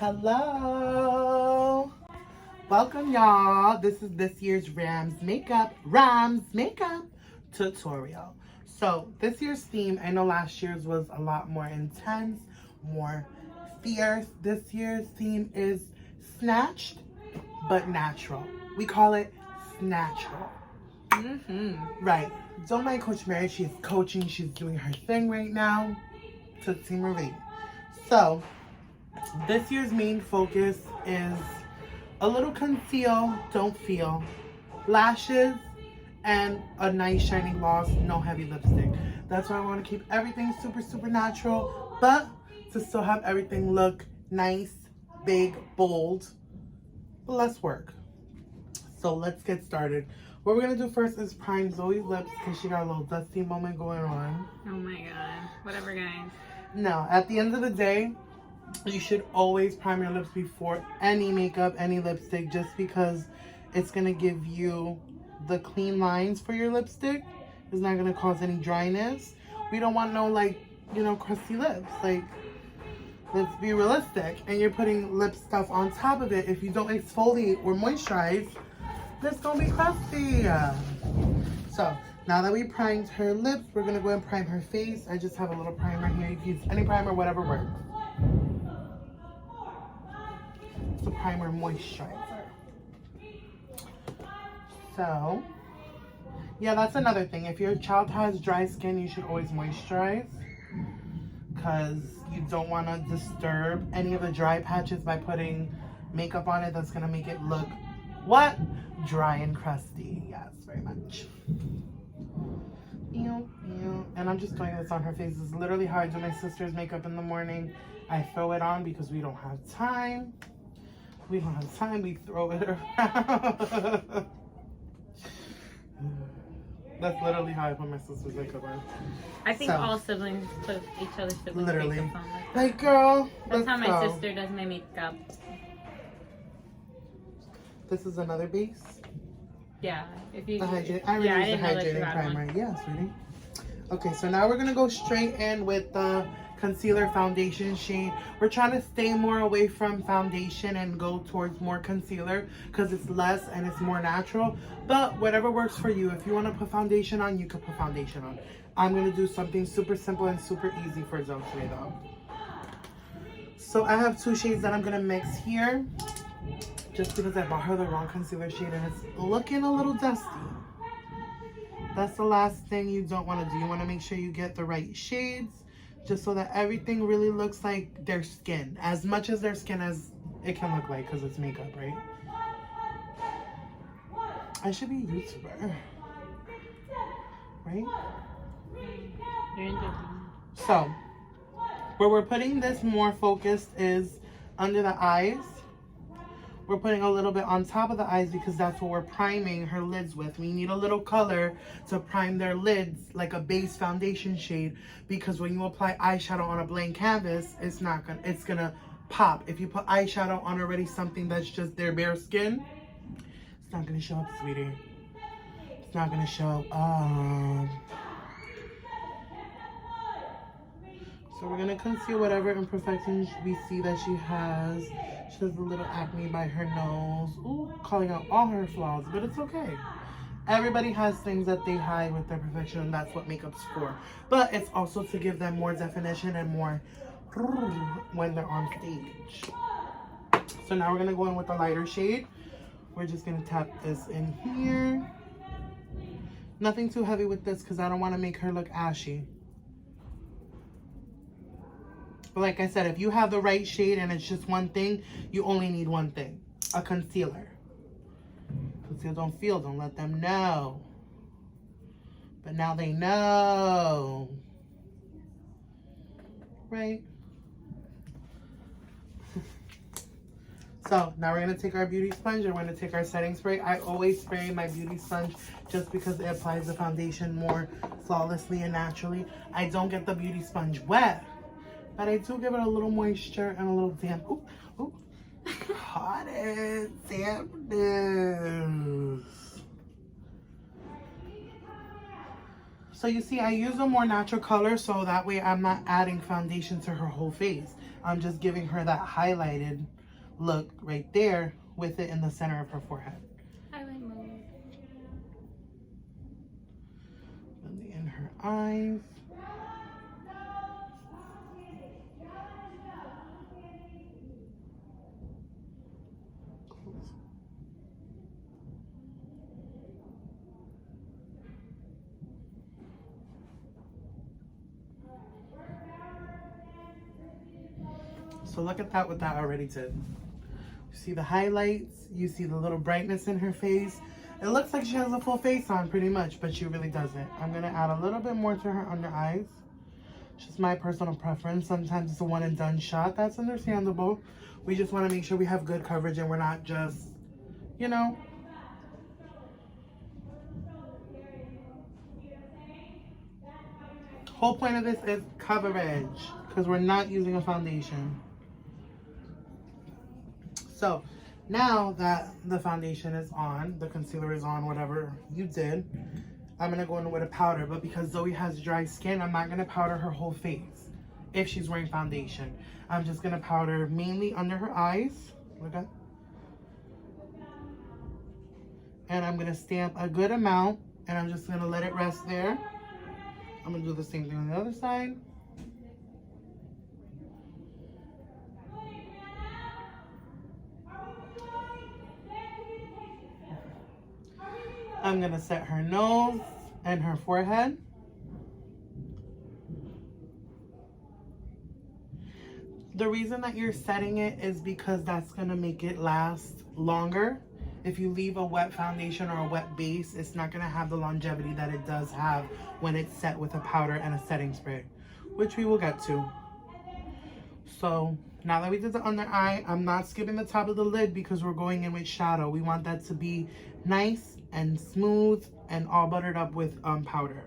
Hello, welcome y'all. This is this year's Rams makeup tutorial. So this year's theme, I know last year's was a lot more intense, more fierce. This year's theme is snatched but natural. We call it snatchable. Right. Don't mind Coach Mary. She's coaching. She's doing her thing right now. Tootsie Marie. So this year's main focus is a little conceal, don't feel, lashes, and a nice shiny gloss, no heavy lipstick. That's why I want to keep everything super natural, but to still have everything look nice, big, bold, but less work. So let's get started. What we're going to do first is prime Zoe's lips because she got a little dusty moment going on. Oh my god. Whatever, guys. No, at the end of the day, you should always prime your lips before any makeup, any lipstick, just because it's going to give you the clean lines for your lipstick. It's not going to cause any dryness. We don't want no, crusty lips. Let's be realistic. And you're putting lip stuff on top of it. If you don't exfoliate or moisturize, it's going to be crusty. So, now that we primed her lips, we're going to go and prime her face. I just have a little primer here. You can use any primer, whatever works. It's a primer moisturizer. So, yeah, that's another thing. If your child has dry skin, you should always moisturize, because you don't want to disturb any of the dry patches by putting makeup on it. That's going to make it look, what? Dry and crusty. Yes, very much. And I'm just doing this on her face. This is literally how I do my sister's makeup in the morning. I throw it on because we don't have time. We don't have time. We throw it around. That's literally how I put my sister's makeup on. I think all siblings put each other's siblings' literally makeup on. Like, girl, that's how my sister does my makeup. This is another base. Yeah, if you. I already used the hydrating primer. Yeah, sweetie. Okay, so now we're gonna go straight in with the concealer foundation shade. We're trying to stay more away from foundation and go towards more concealer because it's less and it's more natural. But whatever works for you. If you want to put foundation on, you can put foundation on. I'm gonna do something super simple and super easy for Zoe today, though. So I have two shades that I'm gonna mix here, just because I bought her the wrong concealer shade and it's looking a little dusty. That's the last thing you don't want to do. You want to make sure you get the right shades, just so that everything really looks like their skin, as much as their skin as it can look like, because it's makeup, right? I should be a YouTuber, right? So where we're putting this more focused is under the eyes. We're putting a little bit on top of the eyes because that's what we're priming her lids with. We need a little color to prime their lids, like a base foundation shade, because when you apply eyeshadow on a blank canvas, it's gonna pop. If you put eyeshadow on already something that's just their bare skin, it's not gonna show up, sweetie. It's not gonna show up. So we're gonna conceal whatever imperfections we see that she has. She has a little acne by her nose. Ooh, calling out all her flaws, but it's okay. Everybody has things that they hide with their perfection, and that's what makeup's for. But it's also to give them more definition and more when they're on stage. So now we're gonna go in with a lighter shade. We're just gonna tap this in here. Nothing too heavy with this because I don't want to make her look ashy. But like I said, if you have the right shade and it's just one thing, you only need one thing, a concealer. Conceal, don't feel, don't let them know. But now they know. Right? So now we're going to take our beauty sponge and we're going to take our setting spray. I always spray my beauty sponge just because it applies the foundation more flawlessly and naturally. I don't get the beauty sponge wet, but I do give it a little moisture and a little damp. Ooh, ooh. Hot and dampness. So you see, I use a more natural color so that way I'm not adding foundation to her whole face. I'm just giving her that highlighted look right there with it in the center of her forehead. Highlight mode. And in her eyes. So look at that, what that already did. You see the highlights, you see the little brightness in her face. It looks like she has a full face on pretty much, but she really doesn't. I'm gonna add a little bit more to her under eyes. It's just my personal preference. Sometimes it's a one and done shot. That's understandable. We just wanna make sure we have good coverage and we're not just, you know. Whole point of this is coverage because we're not using a foundation. So now that the foundation is on, the concealer is on, whatever you did, I'm going to go in with a powder. But because Zoe has dry skin, I'm not going to powder her whole face if she's wearing foundation. I'm just going to powder mainly under her eyes. Look at. And I'm going to stamp a good amount. And I'm just going to let it rest there. I'm going to do the same thing on the other side. I'm gonna set her nose and her forehead. The reason that you're setting it is because that's gonna make it last longer. If you leave a wet foundation or a wet base, it's not gonna have the longevity that it does have when it's set with a powder and a setting spray, which we will get to. So now that we did the under eye, I'm not skipping the top of the lid because we're going in with shadow. We want that to be nice and smooth and all buttered up with powder.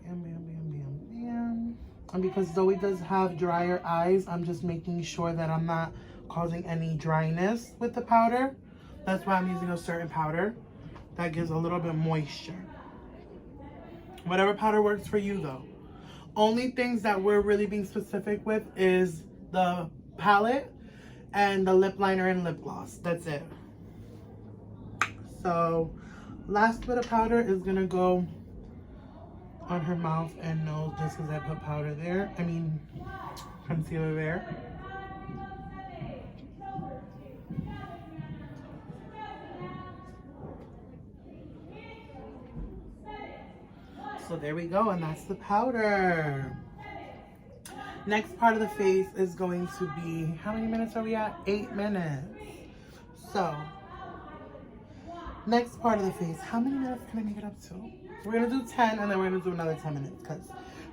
Bam, bam, bam, bam, bam. And because Zoe does have drier eyes, I'm just making sure that I'm not causing any dryness with the powder. That's why I'm using a certain powder that gives a little bit of moisture. Whatever powder works for you though. Only things that we're really being specific with is the palette and the lip liner and lip gloss. That's it. So last bit of powder is gonna go on her mouth and nose just because I put powder there. I mean concealer there. So there we go, and that's the powder. Next part of the face is going to be, how many minutes are we at? 8 minutes. So, next part of the face, how many minutes can I make it up to? We're gonna do 10 and then we're gonna do another 10 minutes because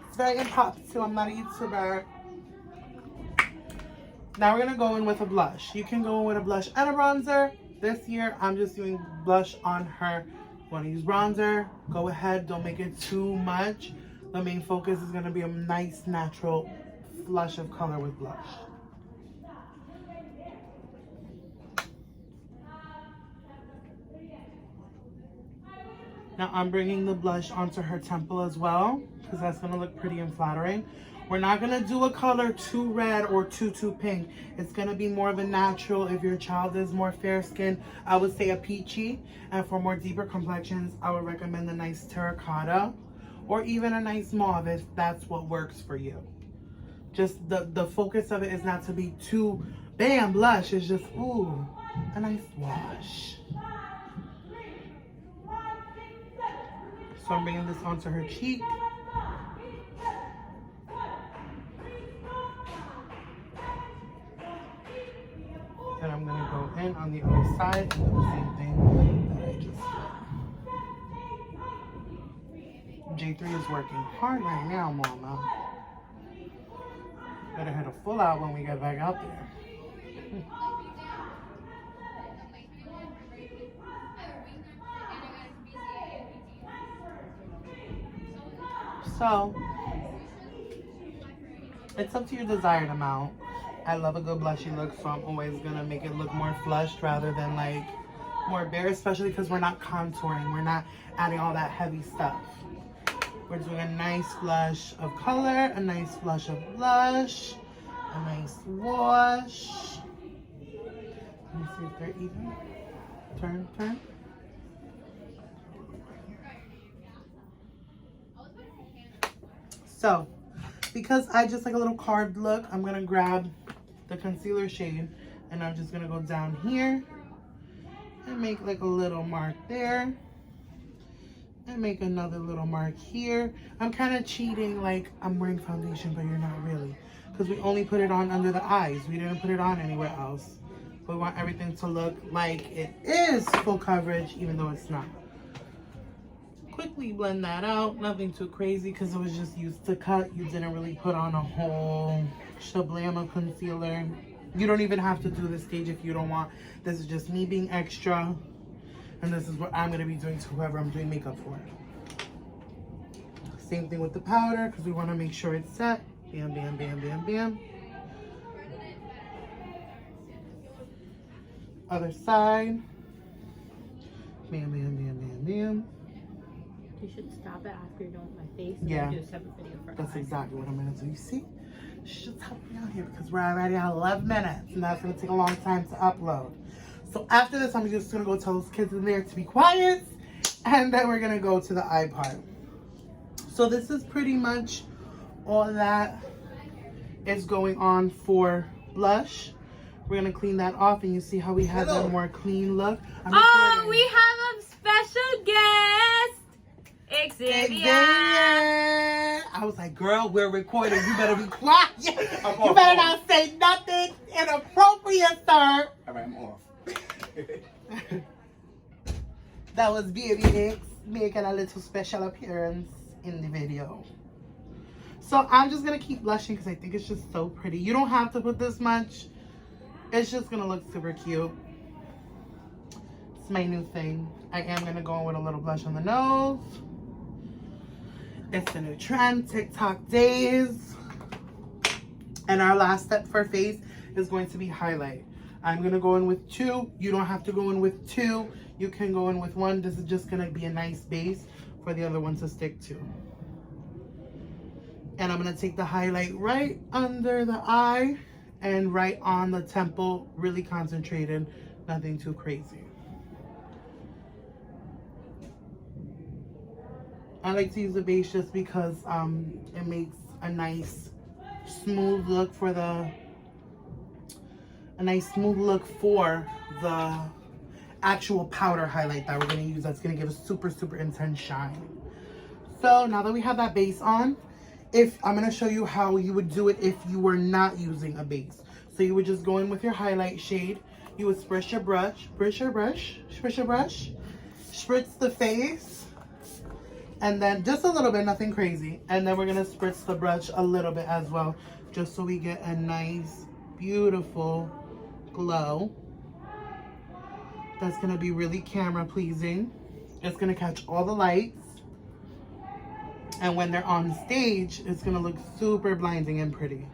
it's very impromptu. I'm not a YouTuber. Now we're gonna go in with a blush. You can go in with a blush and a bronzer. This year, I'm just doing blush on her. Want to use bronzer, go ahead, don't make it too much. The main focus is going to be a nice natural flush of color with blush. Now I'm bringing the blush onto her temple as well because that's going to look pretty and flattering. We're not going to do a color too red or too pink. It's going to be more of a natural. If your child is more fair skinned, I would say a peachy. And for more deeper complexions, I would recommend a nice terracotta or even a nice mauve if that's what works for you. Just the focus of it is not to be too bam blush. It's just, ooh, a nice wash. So I'm bringing this onto her cheek. And I'm going to go in on the other side and do the same thing that I just did. J3 is working hard right now, mama. Better hit a full out when we get back out there. So, it's up to your desired amount. I love a good blushy look, so I'm always gonna make it look more flushed rather than like more bare, especially because we're not contouring. We're not adding all that heavy stuff. We're doing a nice flush of color, a nice flush of blush, a nice wash. Let me see if they're even. Turn, turn. So, because I just like a little carved look, I'm gonna grab the concealer shade and I'm just gonna go down here and make like a little mark there and make another little mark here. I'm kind of cheating, like I'm wearing foundation, but you're not really, because we only put it on under the eyes. We didn't put it on anywhere else. We want everything to look like it is full coverage, even though it's not. Quickly blend that out, nothing too crazy because it was just used to cut. You didn't really put on a whole shablam of concealer. You don't even have to do this stage if you don't want. This is just me being extra, and this is what I'm going to be doing to whoever I'm doing makeup for. Same thing with the powder because we want to make sure it's set. Bam, bam, bam, bam, bam. Other side. Bam, bam, bam, bam, bam. You should stop it after you're done with my face and Yeah, then do a separate video for that's eyes. exactly what I'm gonna do. You see, she's just helping me out here because we're already at 11 minutes and that's gonna take a long time to upload. So after this, I'm just gonna go tell those kids in there to be quiet, and then we're gonna go to the eye part. So this is pretty much all that is going on for blush. We're gonna clean that off, and you see how we have a more clean look. Oh, we have a special guest! Xavier! I was like, girl, we're recording. You better be quiet. You better not say nothing inappropriate, sir. All right, I'm off. That was Baby Nyx making a little special appearance in the video. So I'm just going to keep blushing because I think it's just so pretty. You don't have to put this much. It's just going to look super cute. It's my new thing. I am going to go in with a little blush on the nose. It's the new trend, TikTok days. And our last step for face is going to be highlight. I'm going to go in with 2. You don't have to go in with 2. You can go in with 1. This is just going to be a nice base for the other one to stick to. And I'm going to take the highlight right under the eye and right on the temple. Really concentrated. Nothing too crazy. I like to use the base just because it makes a nice smooth look for the actual powder highlight that we're going to use. That's going to give a super, super intense shine. So now that we have that base on, I'm going to show you how you would do it if you were not using a base. So you would just go in with your highlight shade. You would spritz your brush, spritz the face. And then just a little bit, nothing crazy. And then we're going to spritz the brush a little bit as well, just so we get a nice, beautiful glow. That's going to be really camera pleasing. It's going to catch all the lights. And when they're on stage, it's going to look super blinding and pretty.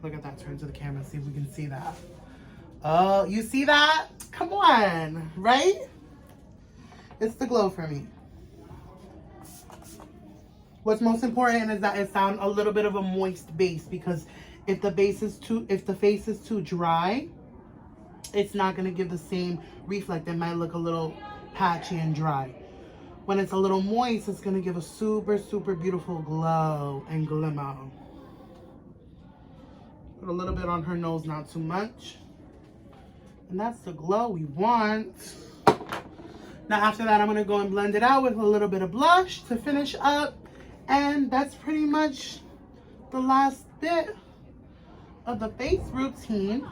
Look at that. Turn to the camera, see if we can see that. Oh, you see that? Come on, right? It's the glow for me. What's most important is that it's on a little bit of a moist base, because if the face is too dry, it's not going to give the same reflect. It might look a little patchy and dry. When it's a little moist, it's going to give a super, super beautiful glow and glimmer. Put a little bit on her nose, not too much. And that's the glow we want. Now after that, I'm going to go and blend it out with a little bit of blush to finish up. And that's pretty much the last bit of the face routine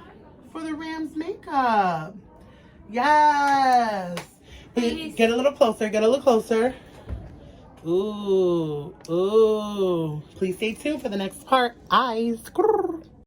for the Rams makeup. Yes. Hey, get a little closer, get a little closer. Ooh, ooh. Please stay tuned for the next part. Eyes.